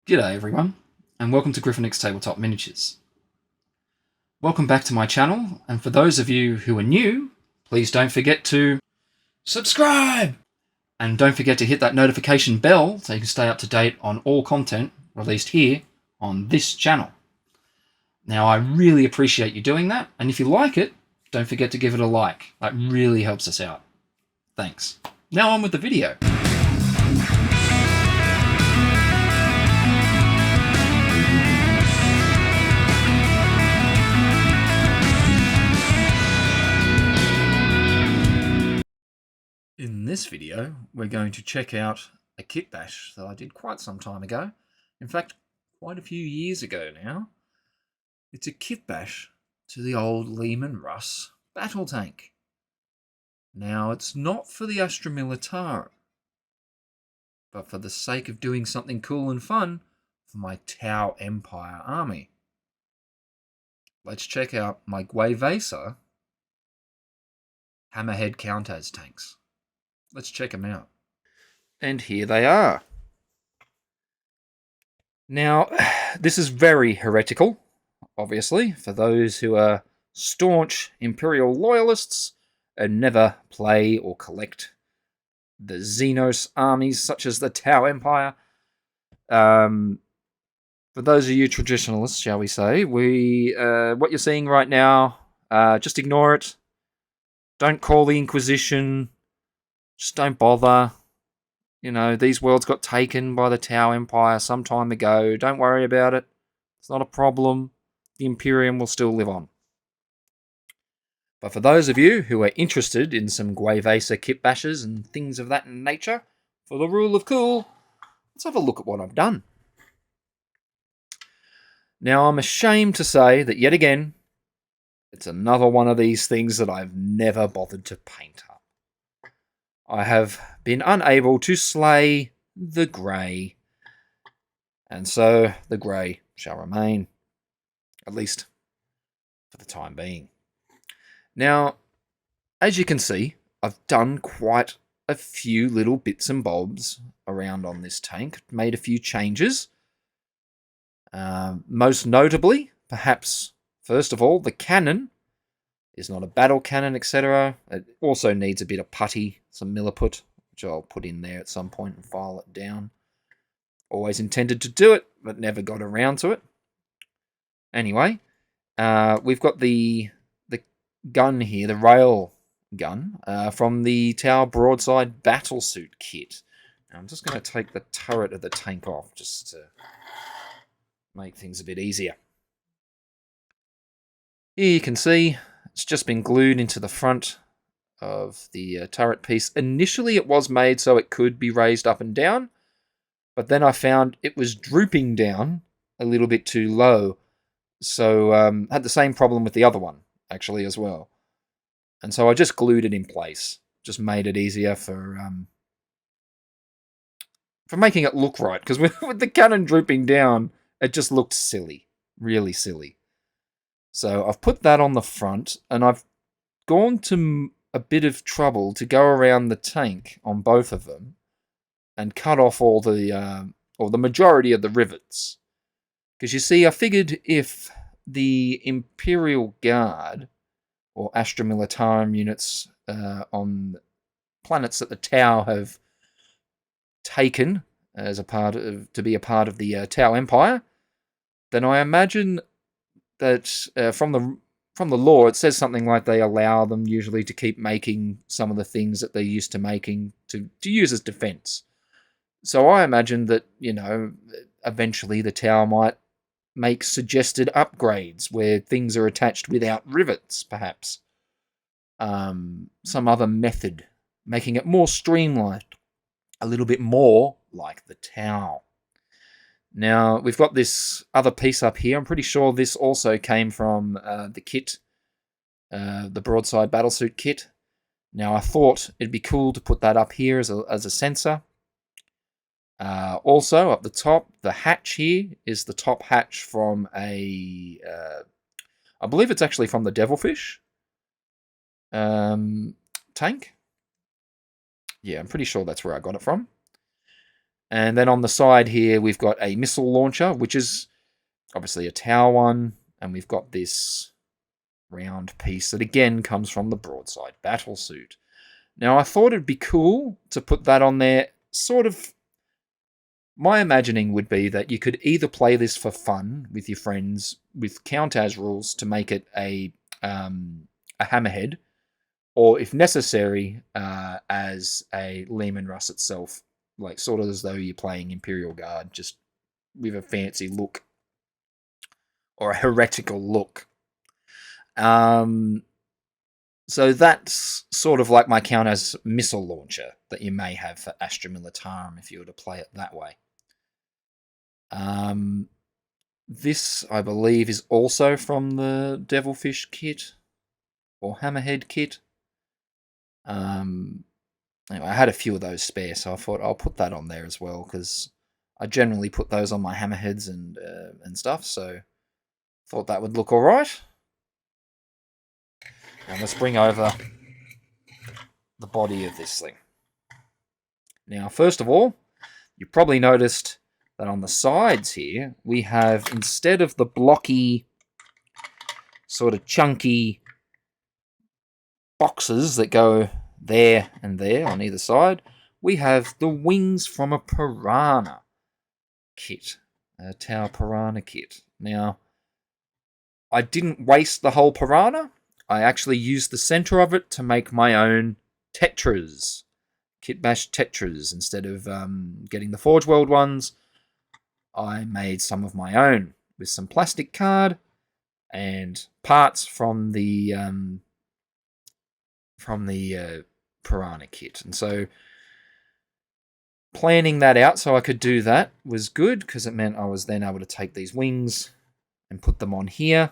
G'day everyone, and welcome to Griffinix Tabletop Miniatures. Welcome back to my channel, and for those of you who are new, please don't forget to subscribe! And don't forget to hit that notification bell so you can stay up to date on all content released here on this channel. Now, I really appreciate you doing that, and if you like it, don't forget to give it a like. That really helps us out. Thanks. Now on with the video. In this video, we're going to check out a kitbash that I did quite some time ago. In fact, quite a few years ago now. It's a kitbash to the old Leman Russ battle tank. Now, it's not for the Astra Militarum, but for the sake of doing something cool and fun for my Tau Empire army. Let's check out my Gue'vesa Hammerhead Counters tanks. Let's check them out. And here they are. Now, this is very heretical, obviously, for those who are staunch Imperial loyalists and never play or collect the Xenos armies such as the Tau Empire. For those of you traditionalists, shall we say, what you're seeing right now, just ignore it. Don't call the Inquisition. Just don't bother. You know, these worlds got taken by the Tau Empire some time ago. Don't worry about it. It's not a problem. The Imperium will still live on. But for those of you who are interested in some Gue'vesa kitbashes and things of that nature, for the rule of cool, let's have a look at what I've done. Now, I'm ashamed to say that yet again, it's another one of these things that I've never bothered to paint up. I have been unable to slay the grey, and so the grey shall remain, at least for the time being. Now, as you can see, I've done quite a few little bits and bobs around on this tank, made a few changes. Most notably, perhaps, first of all, the cannon is not a battle cannon, etc. It also needs a bit of putty, some milliput, which I'll put in there at some point and file it down. Always intended to do it, but never got around to it. Anyway, we've got the gun here, the rail gun, from the Tau Broadside Battlesuit kit. Now, I'm just going to take the turret of the tank off, just to make things a bit easier. Here you can see it's just been glued into the front of the turret piece. Initially it was made so it could be raised up and down, but then I found it was drooping down a little bit too low. So had the same problem with the other one, actually, as well. And so I just glued it in place. Just made it easier for making it look right. Because with the cannon drooping down, it just looked silly. Really silly. So I've put that on the front, and I've gone to a bit of trouble to go around the tank on both of them and cut off all the, or the majority of the rivets. Because you see, I figured if the Imperial Guard or Astra Militarum units on planets that the Tau have taken as to be a part of the Tau Empire, then I imagine that from the law, it says something like they allow them usually to keep making some of the things that they're used to making to use as defense. So I imagine that, you know, eventually the Tau might make suggested upgrades where things are attached without rivets, perhaps. Some other method, making it more streamlined, a little bit more like the Tau. Now, we've got this other piece up here. I'm pretty sure this also came from the kit, the Broadside Battlesuit kit. Now, I thought it'd be cool to put that up here as a sensor. Also, up the top, the hatch here is the top hatch from I believe it's actually from the Devilfish tank. Yeah, I'm pretty sure that's where I got it from. And then on the side here, we've got a missile launcher, which is obviously a Tau one. And we've got this round piece that again comes from the broadside battlesuit. Now, I thought it'd be cool to put that on there. Sort of, my imagining would be that you could either play this for fun with your friends with count as rules to make it a hammerhead, or if necessary, as a Leman Russ itself, like sort of as though you're playing Imperial Guard, just with a fancy look or a heretical look. So that's sort of like my count as missile launcher that you may have for Astra Militarum if you were to play it that way. This, I believe, is also from the Devilfish kit or Hammerhead kit. Anyway, I had a few of those spare, so I thought I'll put that on there as well because I generally put those on my Hammerheads and stuff. So thought that would look all right. And let's bring over the body of this thing. Now, first of all, you probably noticed that on the sides here, we have, instead of the blocky, sort of chunky boxes that go there and there on either side, we have the wings from a Piranha kit, a Tau Piranha kit. Now, I didn't waste the whole Piranha. I actually used the center of it to make my own Tetras, Kitbash Tetras. Instead of getting the Forge World ones, I made some of my own with some plastic card and parts from the Piranha kit. And so planning that out so I could do that was good because it meant I was then able to take these wings and put them on here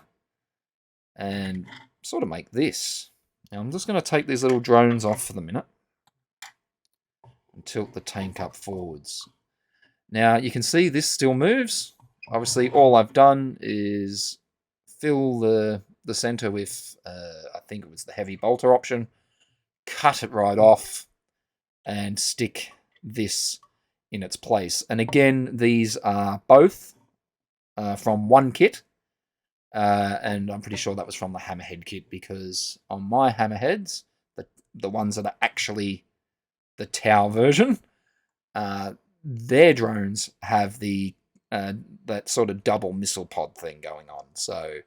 and sort of make this. Now I'm just going to take these little drones off for the minute and tilt the tank up forwards. Now you can see this still moves. Obviously all I've done is fill the center with, I think it was the heavy bolter option, cut it right off and stick this in its place. And again, these are both from one kit. And I'm pretty sure that was from the Hammerhead kit because on my Hammerheads, the ones that are actually the Tau version, their drones have the that sort of double missile pod thing going on. So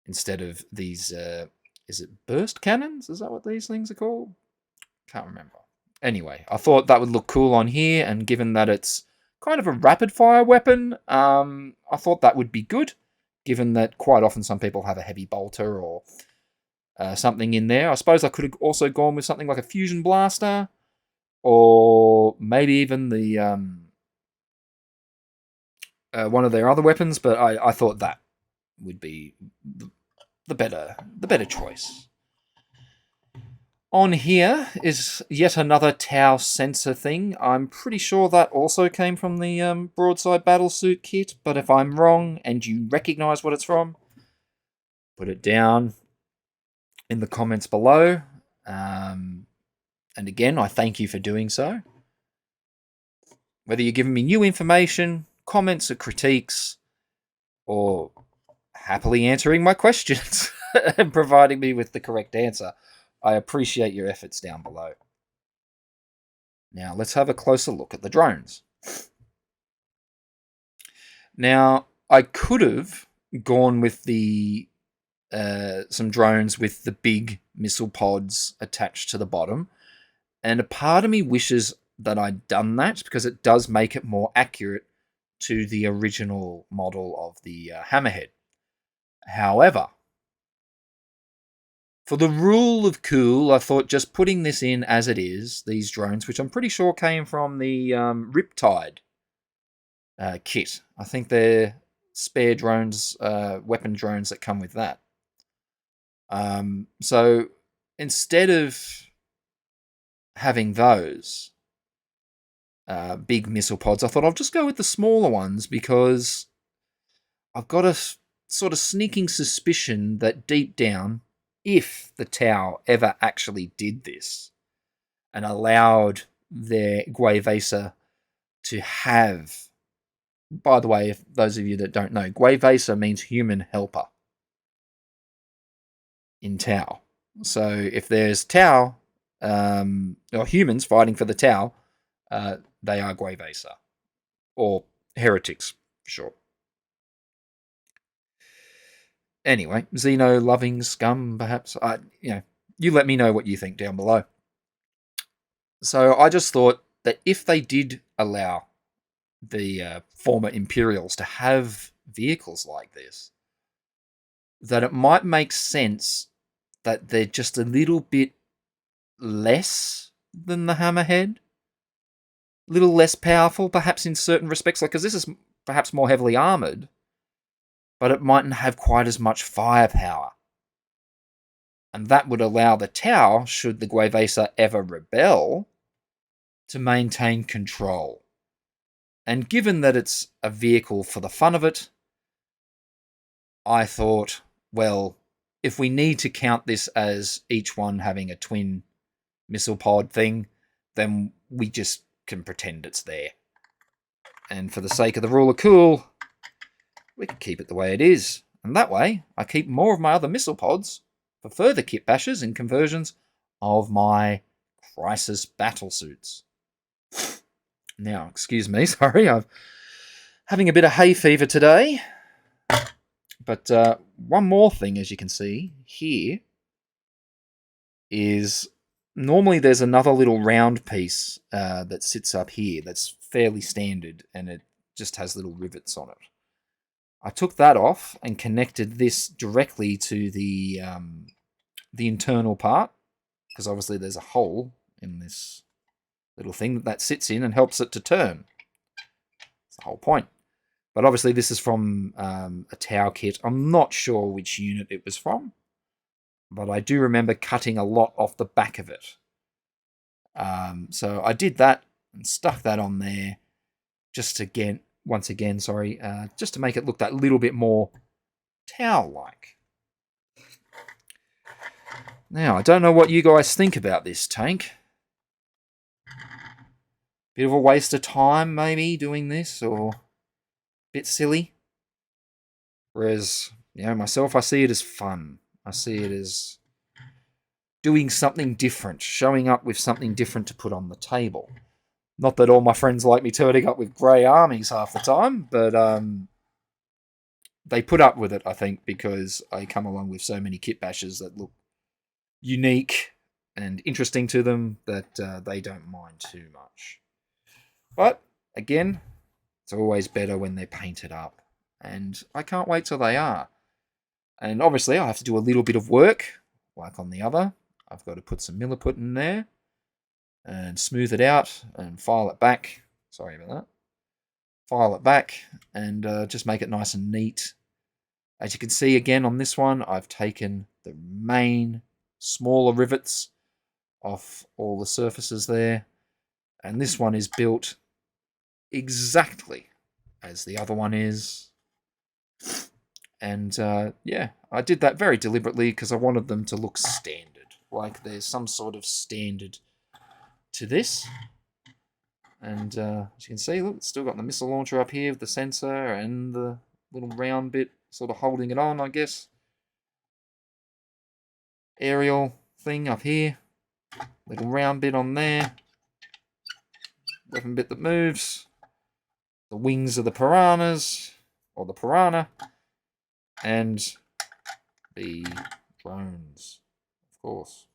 instead of these, is it burst cannons? Is that what these things are called? Can't remember. Anyway, I thought that would look cool on here, and given that it's kind of a rapid fire weapon, I thought that would be good. Given that quite often some people have a heavy bolter or something in there. I suppose I could have also gone with something like a fusion blaster, or maybe even the one of their other weapons. But I thought that would be the better choice. On here is yet another Tau sensor thing. I'm pretty sure that also came from the broadside battlesuit kit, but if I'm wrong and you recognise what it's from, put it down in the comments below. And again, I thank you for doing so. Whether you're giving me new information, comments or critiques, or happily answering my questions and providing me with the correct answer, I appreciate your efforts down below. Now, let's have a closer look at the drones. Now, I could have gone with the some drones with the big missile pods attached to the bottom, and a part of me wishes that I'd done that because it does make it more accurate to the original model of the Hammerhead. However, for the rule of cool, I thought just putting this in as it is, these drones, which I'm pretty sure came from the Riptide kit. I think they're spare drones, weapon drones that come with that. So instead of having those big missile pods, I thought I'll just go with the smaller ones because I've got a sort of sneaking suspicion that deep down, if the Tau ever actually did this and allowed their Gue'vesa to have. By the way, if those of you that don't know, Gue'vesa means human helper in Tau. So if there's Tau, or humans fighting for the Tau, they are Gue'vesa. Or heretics, for sure. Anyway, Xeno-loving scum, perhaps. You let me know what you think down below. So I just thought that if they did allow the former Imperials to have vehicles like this, that it might make sense that they're just a little bit less than the Hammerhead. A little less powerful, perhaps in certain respects, because this is perhaps more heavily armoured, but it mightn't have quite as much firepower. And that would allow the Tau, should the Gue'vesa ever rebel, to maintain control. And given that it's a vehicle for the fun of it, I thought, well, if we need to count this as each one having a twin missile pod thing, then we just can pretend it's there. And for the sake of the rule of cool, we can keep it the way it is. And that way, I keep more of my other missile pods for further kit bashes and conversions of my crisis battle suits. Now, excuse me, sorry, I'm having a bit of hay fever today. But one more thing, as you can see here, is normally there's another little round piece that sits up here that's fairly standard, and it just has little rivets on it. I took that off and connected this directly to the internal part, because obviously there's a hole in this little thing that sits in and helps it to turn. That's the whole point. But obviously this is from a Tau kit. I'm not sure which unit it was from, but I do remember cutting a lot off the back of it. So I did that and stuck that on there just to once again, just to make it look that little bit more Tau-like. Now, I don't know what you guys think about this tank. Bit of a waste of time, maybe, doing this, or a bit silly. Whereas, myself, I see it as fun. I see it as doing something different, showing up with something different to put on the table. Not that all my friends like me turning up with grey armies half the time, but they put up with it, I think, because I come along with so many kit bashes that look unique and interesting to them that they don't mind too much. But, again, it's always better when they're painted up. And I can't wait till they are. And obviously I have to do a little bit of work, like on the other. I've got to put some milliput in there and smooth it out and file it back. Sorry about that. File it back and just make it nice and neat. As you can see again on this one, I've taken the main smaller rivets off all the surfaces there. And this one is built exactly as the other one is. And I did that very deliberately because I wanted them to look standard. Like there's some sort of standard to this. And as you can see, look, it's still got the missile launcher up here with the sensor and the little round bit sort of holding it on, I guess. Aerial thing up here. Little round bit on there. Weapon bit that moves. The wings of the piranhas, or the piranha. And the drones, of course.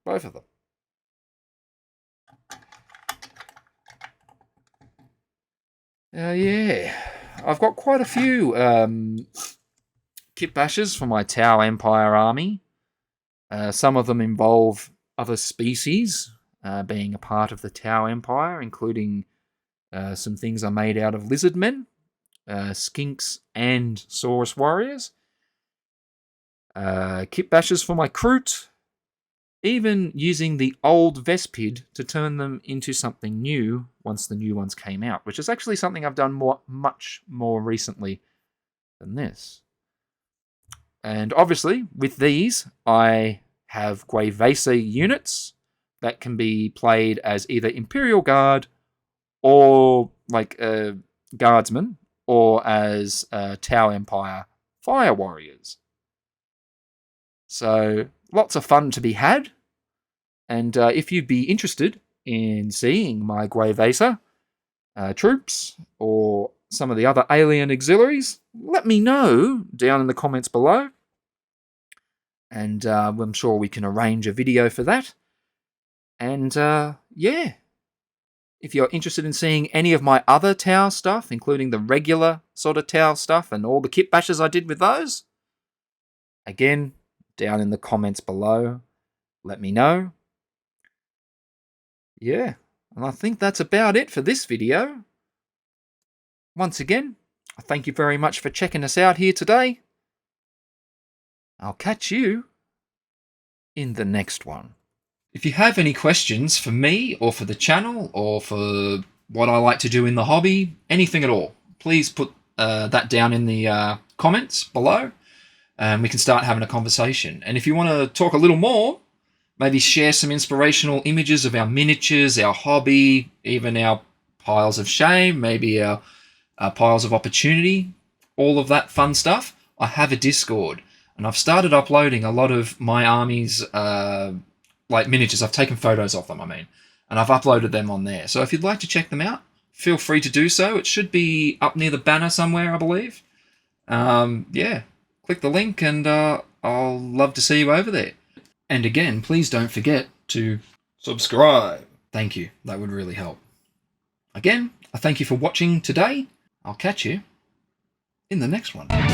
Both of them. I've got quite a few kit bashes for my Tau Empire army. Some of them involve other species being a part of the Tau Empire, including some things are made out of lizard men, skinks, and Saurus warriors. Kit bashes for my Kroot. Even using the old Vespid to turn them into something new once the new ones came out, which is actually something I've done much more recently than this. And obviously, with these, I have Gue'vesa units that can be played as either Imperial Guard or like a Guardsman, or as Tau Empire Fire Warriors. So lots of fun to be had. And if you'd be interested in seeing my Gue'vesa troops or some of the other alien auxiliaries, let me know down in the comments below. And I'm sure we can arrange a video for that. And yeah, if you're interested in seeing any of my other Tau stuff, including the regular sort of Tau stuff and all the kit bashes I did with those, again, down in the comments below, let me know. Yeah, and I think that's about it for this video. Once again, I thank you very much for checking us out here today. I'll catch you in the next one. If you have any questions for me or for the channel or for what I like to do in the hobby, anything at all, please put that down in the comments below and we can start having a conversation. And if you want to talk a little more, maybe share some inspirational images of our miniatures, our hobby, even our piles of shame, maybe our piles of opportunity, all of that fun stuff, I have a Discord. And I've started uploading a lot of my army's like miniatures. I've taken photos of them, and I've uploaded them on there. So if you'd like to check them out, feel free to do so. It should be up near the banner somewhere, I believe. Yeah, click the link and I'll love to see you over there. And again, please don't forget to subscribe. Thank you. That would really help. Again, I thank you for watching today. I'll catch you in the next one.